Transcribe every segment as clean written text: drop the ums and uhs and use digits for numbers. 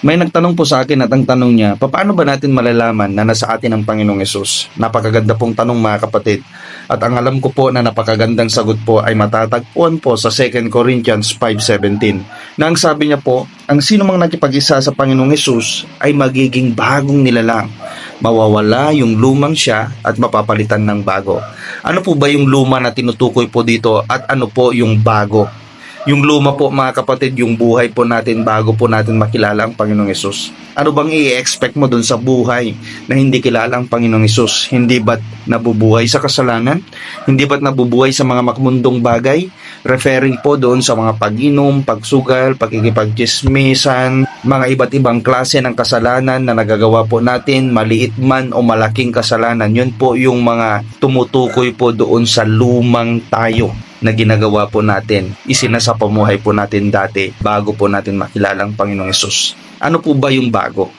May nagtanong po sa akin at ang tanong niya, paano ba natin malalaman na nasa atin ang Panginoong Yesus? Napakaganda pong tanong mga kapatid. At ang alam ko po na napakagandang sagot po ay matatagpuan po sa 2 Corinthians 5:17. Na ang sabi niya po, ang sino mang nakipag-isa sa Panginoong Yesus ay magiging bagong nilalang. Mawawala yung lumang siya at mapapalitan ng bago. Ano po ba yung luma na tinutukoy po dito at ano po yung bago? Yung luma po mga kapatid, yung buhay po natin bago po natin makilala ang Panginoong Yesus. Ano bang i-expect mo dun sa buhay na hindi kilala ang Panginoong Yesus? Hindi ba't nabubuhay sa kasalanan? Hindi ba't nabubuhay sa mga makmundong bagay? Referring po doon sa mga pag-inom, pagsugal, pagkikipagchismisan, mga iba't ibang klase ng kasalanan na nagagawa po natin, maliit man o malaking kasalanan. Yun po yung mga tumutukoy po doon sa lumang tayo na ginagawa po natin, isinasapamuhay po natin dati bago po natin makilala ang Panginoong Yesus. Ano po ba yung bago?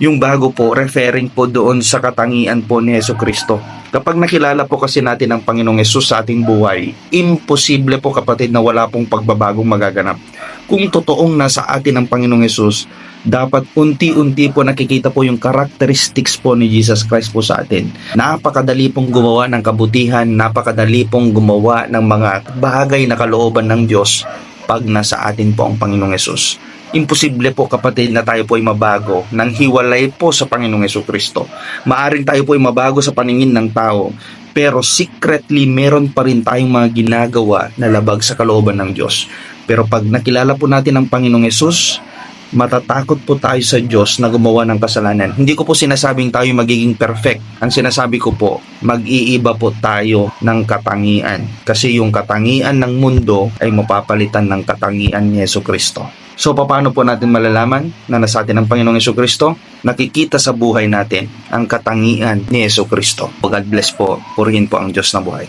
Yung bago po, referring po doon sa katangian po ni Jesucristo. Kapag nakilala po kasi natin ang Panginoong Yesus sa ating buhay, imposible po kapatid na wala pong pagbabagong magaganap. Kung totoong nasa atin ang Panginoong Yesus, dapat unti-unti po nakikita po yung characteristics po ni Jesus Christ po sa atin. Napakadali pong gumawa ng kabutihan, napakadali pong gumawa ng mga bagay na kalooban ng Diyos pag nasa atin po ang Panginoong Yesus. Imposible po kapatid na tayo po ay mabago nang hiwalay po sa Panginoong Jesucristo. Maaring tayo po ay mabago sa paningin ng tao, pero secretly meron pa rin tayong mga ginagawa na labag sa kalooban ng Diyos. Pero pag nakilala po natin ang Panginoong Yesus, matatakot po tayo sa Diyos na gumawa ng kasalanan. Hindi ko po sinasabing tayo magiging perfect. Ang sinasabi ko po, mag-iiba po tayo ng katangian. Kasi yung katangian ng mundo ay mapapalitan ng katangian ni Jesucristo. So, paano po natin malalaman na nasa atin ang Panginoong Jesucristo? Nakikita sa buhay natin ang katangian ni Jesucristo. God bless po. Purihin po ang Diyos na buhay.